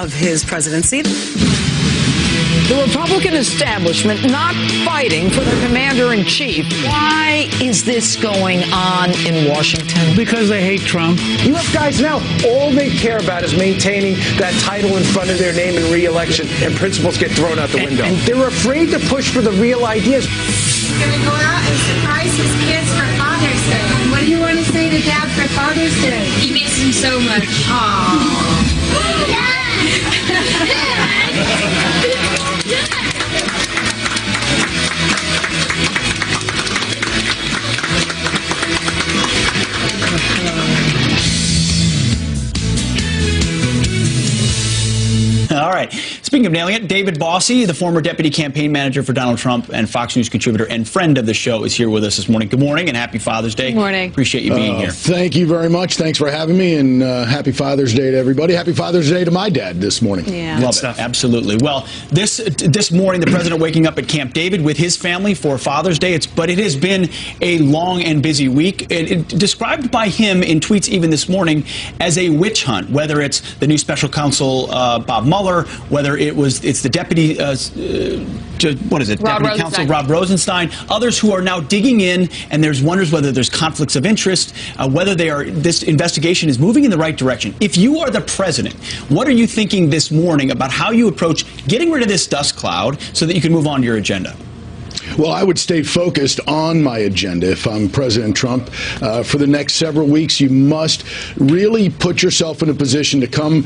of his presidency. The Republican establishment not fighting for the commander-in-chief. Why is this going on in Washington? Because they hate Trump. You have guys now, all they care about is maintaining that title in front of their name in re-election, and principles get thrown out the window. And they're afraid to push for the real ideas. He's going to go out and surprise his kids for Father's Day. What do you want to say to Dad for Father's Day? He misses him so much. Aww. All right. Speaking of nailing it, David Bossie, the former deputy campaign manager for Donald Trump and Fox News contributor and friend of the show, is here with us this morning. Good morning and happy Father's Day. Good morning. Appreciate you being here. Thank you very much. Thanks for having me, and happy Father's Day to everybody. Happy Father's Day to my dad this morning. Yeah. Love it. Absolutely. Well, this morning, the president waking up at Camp David with his family for Father's Day. But it has been a long and busy week. It described by him in tweets even this morning as a witch hunt, whether it's the new special counsel Bob Mueller, whether it's the deputy, deputy counsel Rob Rosenstein, others who are now digging in, and there's wonders whether there's conflicts of interest, whether this investigation is moving in the right direction. If you are the president, what are you thinking this morning about how you approach getting rid of this dust cloud so that you can move on to your agenda? Well, I would stay focused on my agenda if I'm President Trump. For the next several weeks, you must really put yourself in a position to come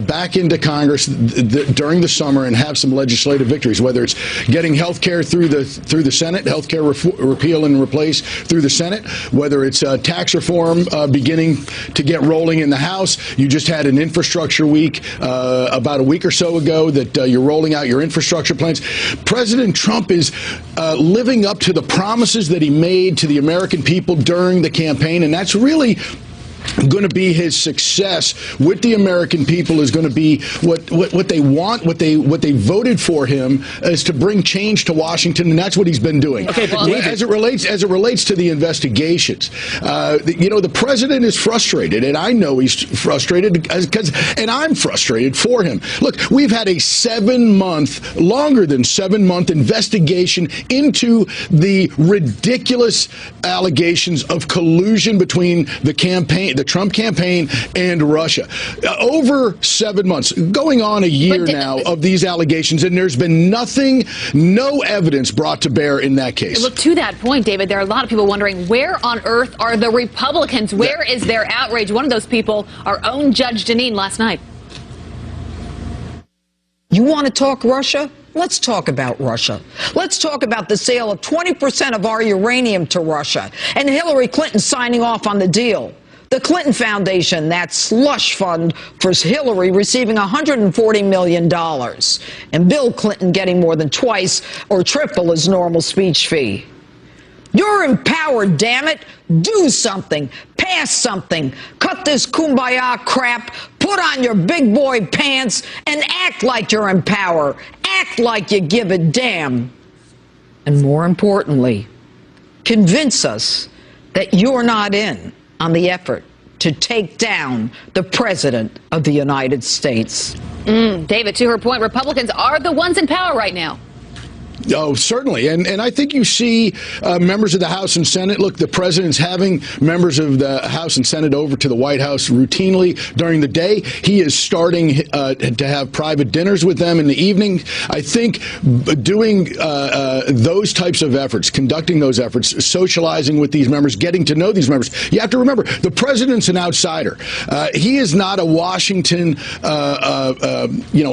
back into Congress during the summer and have some legislative victories, whether it's getting health care through the Senate, health care repeal and replace through the Senate, whether it's tax reform beginning to get rolling in the House. You just had an infrastructure week about a week or so ago that you're rolling out your infrastructure plans. President Trump is living up to the promises that he made to the American people during the campaign, and that's really going to be his success with the American people, is going to be what they want, what they voted for him, is to bring change to Washington, and that's what he's been doing. Okay, but as it relates to the investigations, the president is frustrated, and I know he's frustrated and I'm frustrated for him. Look, we've had a longer than 7-month investigation into the ridiculous allegations of collusion between the Trump campaign and Russia. Over 7 months, going on a year now of these allegations, and there's been no evidence brought to bear in that case. Look, to that point, David, there are a lot of people wondering, where on earth are the Republicans? Where is their outrage? One of those people, our own Judge Deneen, last night. You want to talk Russia? Let's talk about Russia. Let's talk about the sale of 20% of our uranium to Russia and Hillary Clinton signing off on the deal. The Clinton Foundation, that slush fund for Hillary, receiving $140 million, and Bill Clinton getting more than twice or triple his normal speech fee. You're empowered, damn it. Do something. Pass something. Cut this kumbaya crap. Put on your big boy pants and act like you're in power. Act like you give a damn. And more importantly, convince us that you're not in on the effort to take down the President of the United States. David, to her point, Republicans are the ones in power right now. Oh, certainly. And I think you see members of the House and Senate. Look, the president's having members of the House and Senate over to the White House routinely during the day. He is starting to have private dinners with them in the evening. I think doing those types of efforts, conducting those efforts, socializing with these members, getting to know these members. You have to remember, the president's an outsider. He is not a Washington,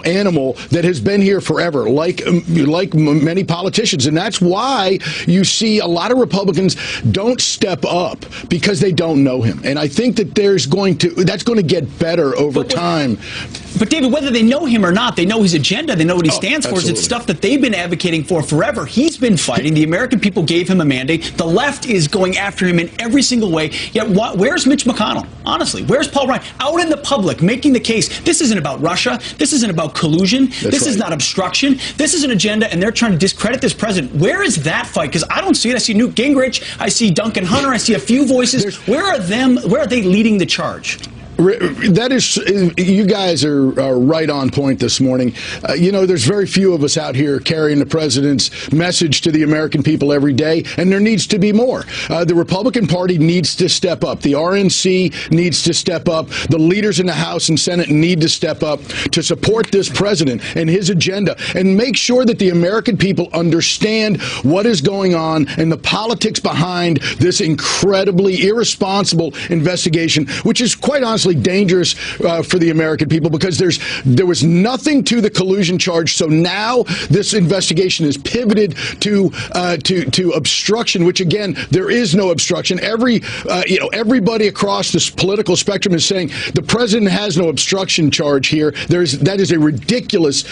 animal that has been here forever, like many politicians, and that's why you see a lot of Republicans don't step up, because they don't know him. And I think that that's going to get better over time. But David, whether they know him or not, they know his agenda, they know what he stands for. It's stuff that they've been advocating for forever. He's been fighting. The American people gave him a mandate. The left is going after him in every single way. Yet where's Mitch McConnell? Honestly, where's Paul Ryan? Out in the public, making the case. This isn't about Russia. This isn't about collusion. This is not obstruction. This is an agenda, and they're trying to discredit this president. Where is that fight? Because I don't see it. I see Newt Gingrich. I see Duncan Hunter. I see a few voices. Where are they leading the charge? That is, you guys are right on point this morning. You know, there's very few of us out here carrying the president's message to the American people every day, and there needs to be more. The Republican Party needs to step up. The RNC needs to step up. The leaders in the House and Senate need to step up to support this president and his agenda and make sure that the American people understand what is going on and the politics behind this incredibly irresponsible investigation, which is quite honestly dangerous for the American people, because there was nothing to the collusion charge. So now this investigation is pivoted to obstruction, which again, there is no obstruction. Everybody across this political spectrum is saying the president has no obstruction charge here. That is a ridiculous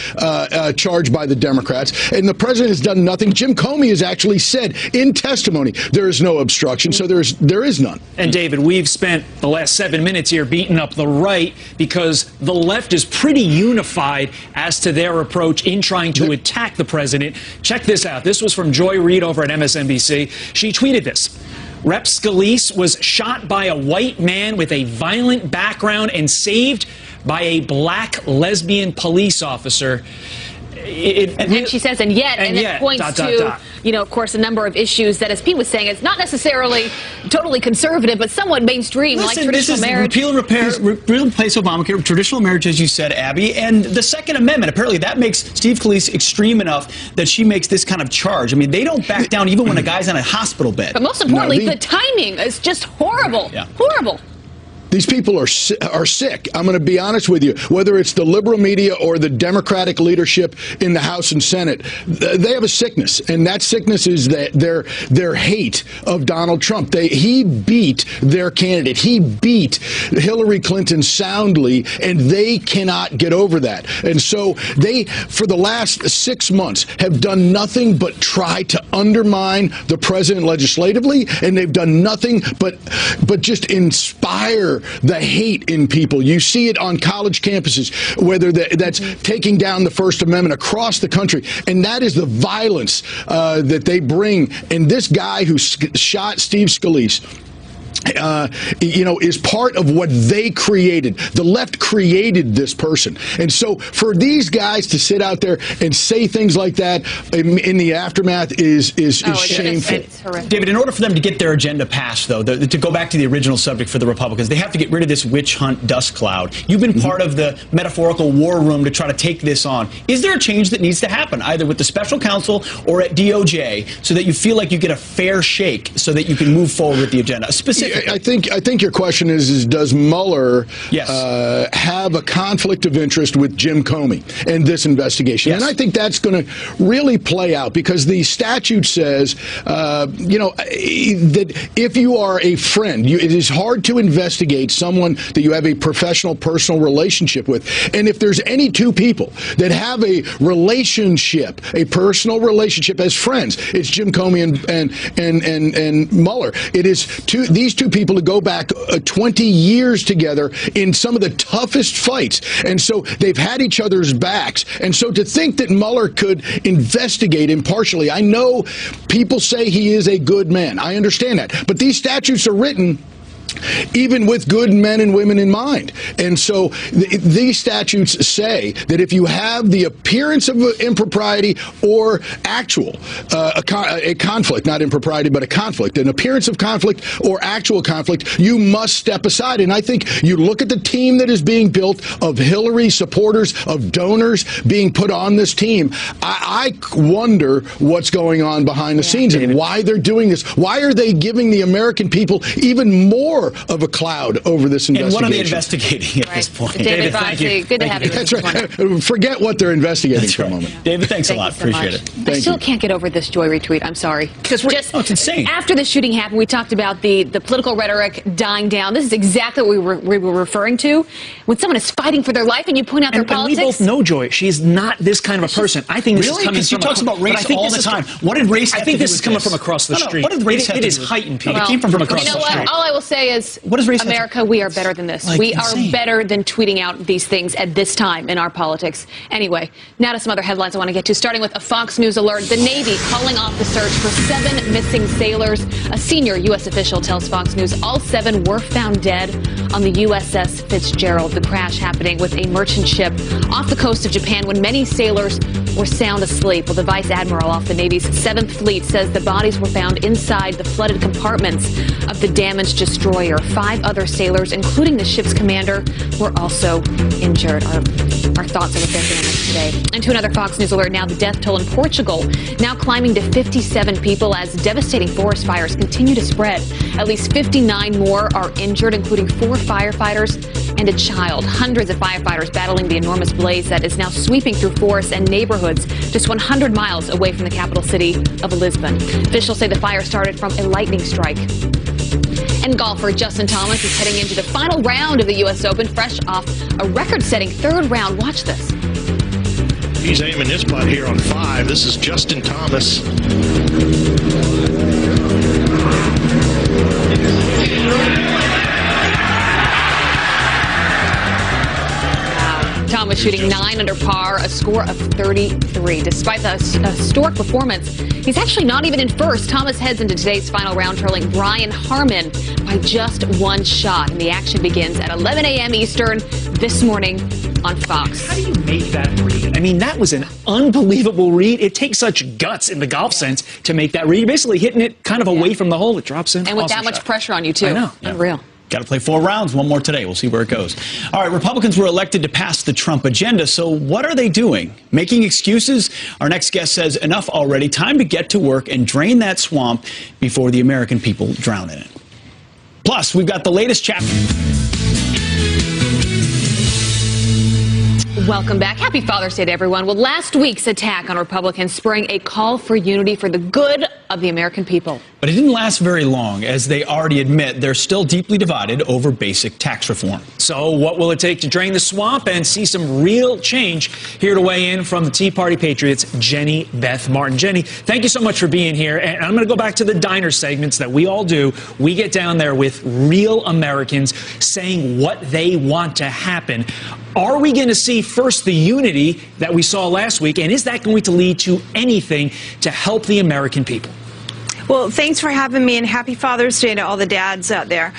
charge by the Democrats, and the president has done nothing. Jim Comey has actually said in testimony there is no obstruction, so there is none. And David, we've spent the last 7 minutes here beating up the right because the left is pretty unified as to their approach in trying to attack the president. Check this out. This was from Joy Reid over at MSNBC. She tweeted this. Rep. Scalise was shot by a white man with a violent background and saved by a black lesbian police officer. And she says, and yet it points to, you know, of course, a number of issues that, as Pete was saying, it's not necessarily totally conservative, but somewhat mainstream, like traditional marriage. Repeal and replace Obamacare, traditional marriage, as you said, Abby, and the Second Amendment. Apparently, that makes Steve Scalise extreme enough that she makes this kind of charge. I mean, they don't back down even when a guy's on a hospital bed. But most importantly, the timing is just horrible. Yeah. Horrible. These people are sick. I'm going to be honest with you. Whether it's the liberal media or the Democratic leadership in the House and Senate, they have a sickness, and that sickness is their hate of Donald Trump. He beat their candidate. He beat Hillary Clinton soundly, and they cannot get over that. And so they, for the last 6 months, have done nothing but try to undermine the president legislatively, and they've done nothing but just inspire the hate in people. You see it on college campuses, whether that's taking down the First Amendment across the country, and that is the violence that they bring. And this guy who shot Steve Scalise, is part of what they created. The left created this person. And so for these guys to sit out there and say things like that in the aftermath is shameful. It's horrific. David, in order for them to get their agenda passed, though, to go back to the original subject for the Republicans, they have to get rid of this witch hunt dust cloud. You've been part of the metaphorical war room to try to take this on. Is there a change that needs to happen, either with the special counsel or at DOJ, so that you feel like you get a fair shake so that you can move forward with the agenda? Specifically, I think your question is does Mueller have a conflict of interest with Jim Comey and this investigation? Yes. And I think that's going to really play out, because the statute says, that if you are a friend, it is hard to investigate someone that you have a professional, personal relationship with. And if there's any two people that have a relationship, a personal relationship as friends, it's Jim Comey and Mueller. It is these two people to go back 20 years together in some of the toughest fights. And so they've had each other's backs. And so to think that Mueller could investigate impartially, I know people say he is a good man. I understand that. But these statutes are written even with good men and women in mind. And so these statutes say that if you have the appearance of impropriety or actual, a conflict, not impropriety, but a conflict, an appearance of conflict or actual conflict, you must step aside. And I think you look at the team that is being built of Hillary supporters, of donors being put on this team. I wonder what's going on behind the scenes and why they're doing this. Why are they giving the American people even more of a cloud over this investigation? And what are they investigating at this point? David, thank you. Good to have you. That's right. Forget what they're investigating for a moment. David, thanks a lot. Appreciate it. I still can't get over this Joy retweet. I'm sorry. Because it's insane. After the shooting happened, we talked about the political rhetoric dying down. This is exactly what we were referring to. When someone is fighting for their life and you point out their politics. And we both know, Joy, she is not this kind of a person. I think this is coming from... She talks about race all the time. What did race have to do with this? I think this is coming from across the street. What did race have to do with this? It is heightened, Pete. It came from across the street. You know what? All I will say say is, America, we are better than this. We are better than tweeting out these things at this time in our politics. Anyway, now to some other headlines I want to get to, starting with a Fox News alert. The Navy calling off the search for 7 missing sailors. A senior U.S. official tells Fox News all 7 were found dead on the USS Fitzgerald. The crash happening with a merchant ship off the coast of Japan when many sailors were sound asleep. Well, the Vice Admiral off the Navy's 7th Fleet says the bodies were found inside the flooded compartments of the damaged destroyer. 5 other sailors, including the ship's commander, were also injured. Our thoughts are with their families today. And to another Fox News alert now, the death toll in Portugal now climbing to 57 people as devastating forest fires continue to spread. At least 59 more are injured, including 4 firefighters and a child. Hundreds of firefighters battling the enormous blaze that is now sweeping through forests and neighborhoods just 100 miles away from the capital city of Lisbon. Officials say the fire started from a lightning strike. And golfer Justin Thomas is heading into the final round of the U.S. Open, fresh off a record-setting 3rd round. Watch this. He's aiming his putt here on 5. This is Justin Thomas. Thomas shooting 9 under par, a score of 33. Despite the historic performance, he's actually not even in first. Thomas heads into today's final round, trailing Brian Harman by just 1 shot. And the action begins at 11 a.m. Eastern this morning on Fox. How do you make that read? I mean, that was an unbelievable read. It takes such guts in the golf sense to make that read. You're basically hitting it kind of away from the hole. It drops in. And with that much pressure on you, too. I know. Unreal. Got to play 4 rounds, 1 more today. We'll see where it goes. All right, Republicans were elected to pass the Trump agenda. So what are they doing? Making excuses? Our next guest says enough already. Time to get to work and drain that swamp before the American people drown in it. Plus, we've got the latest chapter. Welcome back. Happy Father's Day to everyone. Well, last week's attack on Republicans spurring a call for unity for the good of the American people. But it didn't last very long, as they already admit they're still deeply divided over basic tax reform. So what will it take to drain the swamp and see some real change? Here to weigh in from the Tea Party Patriots, Jenny Beth Martin. Jenny, thank you so much for being here. And I'm going to go back to the diner segments that we all do. We get down there with real Americans saying what they want to happen. Are we going to see first the unity that we saw last week, and is that going to lead to anything to help the American people? Well, thanks for having me, and happy Father's Day to all the dads out there.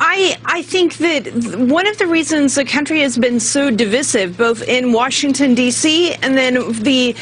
I think that one of the reasons the country has been so divisive, both in Washington, D.C., and then the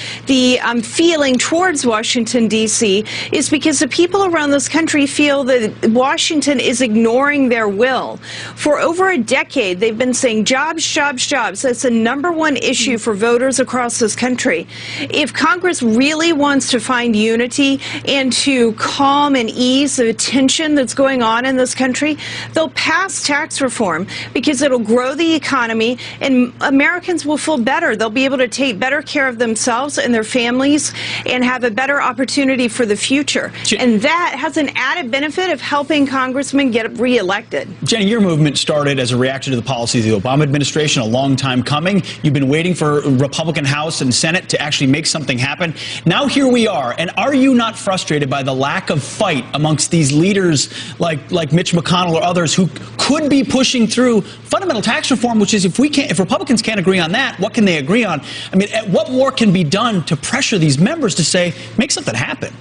feeling towards Washington, D.C., is because the people around this country feel that Washington is ignoring their will. For over a decade, they've been saying jobs, jobs, jobs. That's the #1 issue for voters across this country. If Congress really wants to find unity and to calm and ease the tension that's going on in this country, they'll pass tax reform because it'll grow the economy and Americans will feel better. They'll be able to take better care of themselves and their families and have a better opportunity for the future. And that has an added benefit of helping congressmen get reelected. Jenny, your movement started as a reaction to the policies of the Obama administration, a long time coming. You've been waiting for Republican House and Senate to actually make something happen. Now here we are. And are you not frustrated by the lack of fight amongst these leaders like Mitch McConnell or others who could be pushing through fundamental tax reform, which is if Republicans can't agree on that, what can they agree on? I mean, what more can be done to pressure these members to say, make something happen?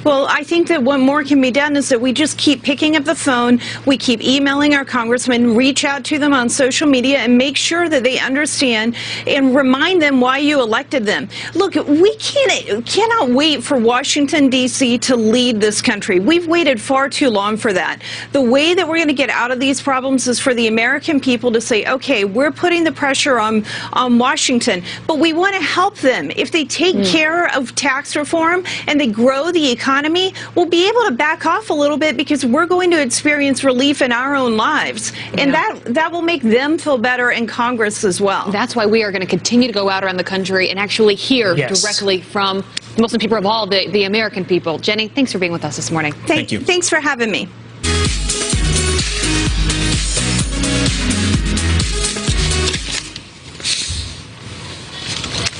Well, I think that what more can be done is that we just keep picking up the phone, we keep emailing our congressmen, reach out to them on social media, and make sure that they understand and remind them why you elected them. Look, we cannot wait for Washington, D.C. to lead this country. We've waited far too long for that. The way that we're going to get out of these problems is for the American people to say, okay, we're putting the pressure on Washington, but we want to help them. If they take care of tax reform and they grow the economy, we'll be able to back off a little bit because we're going to experience relief in our own lives. And that will make them feel better in Congress as well. That's why we are going to continue to go out around the country and actually hear directly from the Muslim people of all the American people. Jenny, thanks for being with us this morning. Thank you. Thanks for having me.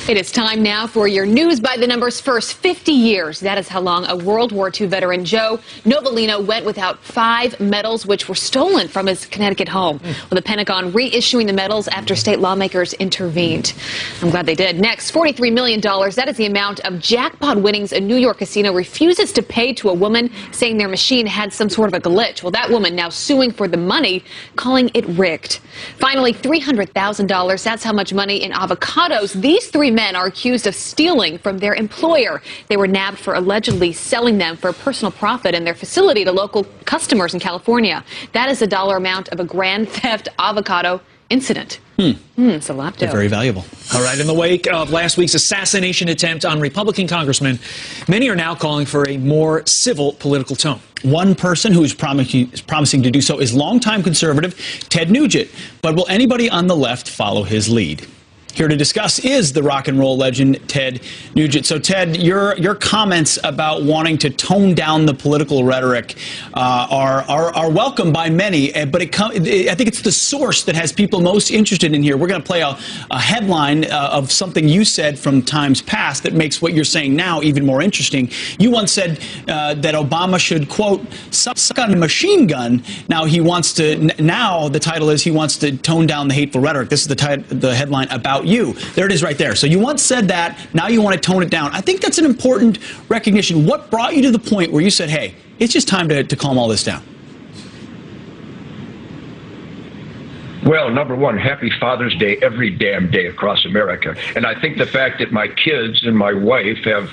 It is time now for your news by the numbers. First, 50 years. That is how long a World War II veteran, Joe Novellino, went without 5 medals, which were stolen from his Connecticut home. With the Pentagon reissuing the medals after state lawmakers intervened. I'm glad they did. Next, $43 million. That is the amount of jackpot winnings a New York casino refuses to pay to a woman, saying their machine had some sort of a glitch. Well, that woman now suing for the money, calling it rigged. Finally, $300,000. That's how much money in avocados these 3 men are accused of stealing from their employer. They were nabbed for allegedly selling them for personal profit in their facility to local customers in California. That is the dollar amount of a grand theft avocado incident. It's a lot. They're very valuable. All right, in the wake of last week's assassination attempt on Republican congressmen, many are now calling for a more civil political tone. One person who is promising to do so is longtime conservative Ted Nugent. But will anybody on the left follow his lead? Here to discuss is the rock and roll legend, Ted Nugent. So, Ted, your comments about wanting to tone down the political rhetoric are welcome by many, but I think it's the source that has people most interested in here. We're going to play a headline of something you said from times past that makes what you're saying now even more interesting. You once said that Obama should, quote, suck on a machine gun. Now he wants to, now the title is he wants to tone down the hateful rhetoric. This is the headline about you. There it is right there. So you once said that, now you want to tone it down. I think that's an important recognition. What brought you to the point where you said, hey, it's just time to calm all this down? Well, number one, happy Father's Day every damn day across America. And I think the fact that my kids and my wife have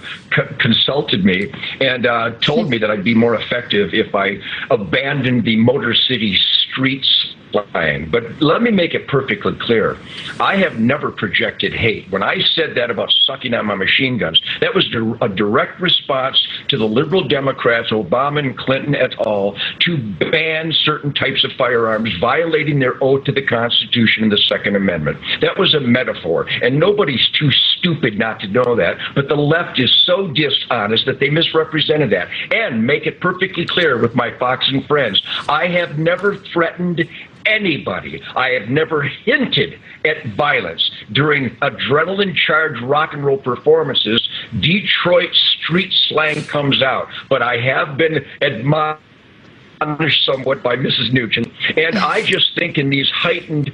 consulted me and told me that I'd be more effective if I abandoned the Motor City streets slang. But let me make it perfectly clear. I have never projected hate. When I said that about sucking on my machine guns, that was a direct response to the liberal Democrats, Obama and Clinton et al., to ban certain types of firearms, violating their oath to the Constitution and the Second Amendment. That was a metaphor, and nobody's too stupid not to know that. But the left is so dishonest that they misrepresented that. And make it perfectly clear with my Fox and friends, I have never threatened anybody. I have never hinted at violence. During adrenaline-charged rock and roll performances, Detroit street slang comes out. But I have been admonished somewhat by Mrs. Nugent. And I just think in these heightened,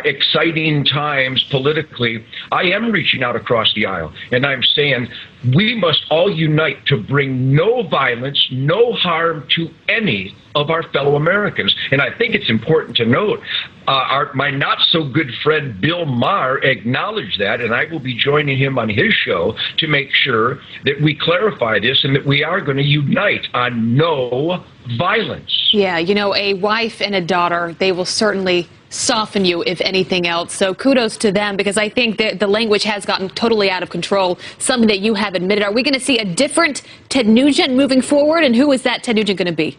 exciting times politically, I am reaching out across the aisle. And I'm saying we must all unite to bring no violence, no harm to any of our fellow Americans. And I think it's important to note, my not-so-good friend Bill Maher acknowledged that, and I will be joining him on his show to make sure that we clarify this and that we are going to unite on no violence. Yeah, you know, a wife and a daughter, they will certainly soften you, if anything else. So kudos to them, because I think that the language has gotten totally out of control, something that you have admitted. Are we going to see a different Ted Nugent moving forward? And who is that Ted Nugent going to be?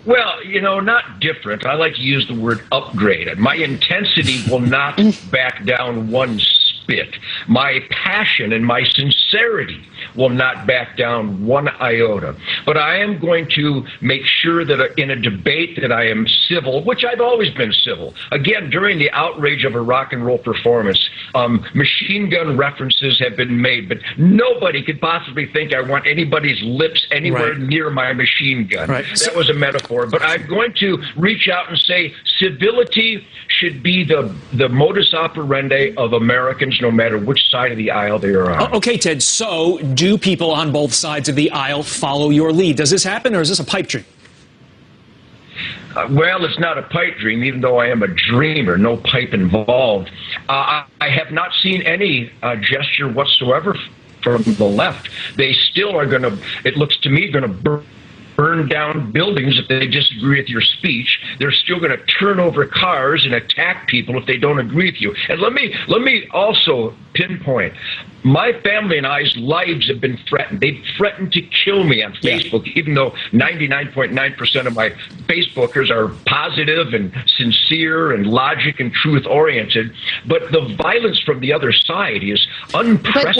Well, you know, not different. I like to use the word upgrade. My intensity will not back down one bit. My passion and my sincerity will not back down one iota. But I am going to make sure that in a debate that I am civil, which I've always been civil. Again, during the outrage of a rock and roll performance, machine gun references have been made, but nobody could possibly think I want anybody's lips anywhere near my machine gun. That was a metaphor. But I'm going to reach out and say civility should be the modus operandi of Americans, no matter which side of the aisle they are on. Okay, Ted, so do people on both sides of the aisle follow your lead? Does this happen, or is this a pipe dream? Well, it's not a pipe dream, even though I am a dreamer, no pipe involved. I have not seen any gesture whatsoever from the left. They still are going to, it looks to me, going to burn down buildings if they disagree with your speech. They're still going to turn over cars and attack people if they don't agree with you. And let me also pinpoint, My family and I's lives have been threatened. They've threatened to kill me on Facebook, even though 99.9% of my Facebookers are positive and sincere and logic and truth-oriented. But the violence from the other side is unprecedented.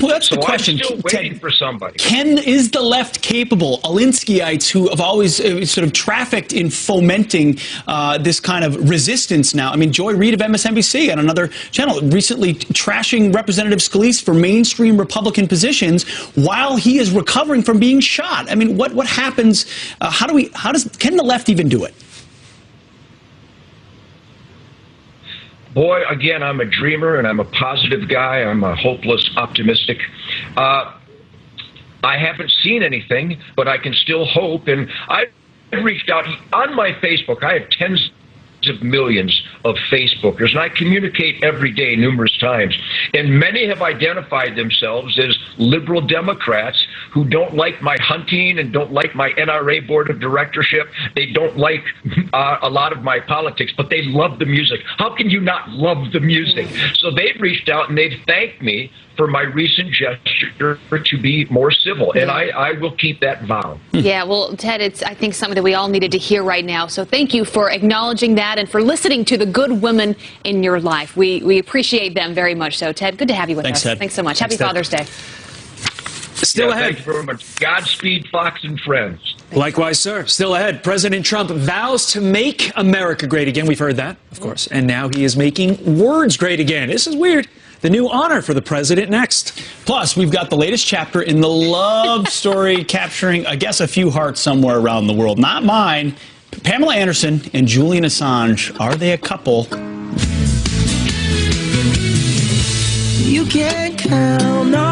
Well, that's the question. I'm still waiting for somebody. Is the left capable? Alinskyites, who have always sort of trafficked in fomenting this kind of resistance now. I mean, Joy Reid of MSNBC on another channel recently trashing Representative Scalise for mainstream Republican positions while he is recovering from being shot. I mean, what happens? Can the left even do it? Boy, again, I'm a dreamer and I'm a positive guy. I'm a hopeless, optimistic. I haven't seen anything, but I can still hope. And I've reached out on my Facebook. I have tens of millions of Facebookers, and I communicate every day numerous times. And many have identified themselves as liberal Democrats who don't like my hunting and don't like my NRA board of directorship. They don't like a lot of my politics, but they love the music. How can you not love the music? So they've reached out and they've thanked me for my recent gesture to be more civil, and I will keep that vow. Yeah, well, Ted, it's, I think, something that we all needed to hear right now. So thank you for acknowledging that and for listening to the good women in your life. We appreciate them very much so. Ted, good to have you with us. Ted. Thanks so much. Happy Father's Day. Still ahead. Thank you very much. Godspeed, Fox and friends. Likewise, sir. Still ahead. President Trump vows to make America great again. We've heard that, of course. And now he is making words great again. This is weird. The new honor for the president next. Plus, we've got the latest chapter in the love story capturing, I guess, a few hearts somewhere around the world. Not mine. Pamela Anderson and Julian Assange, are they a couple? You can't count on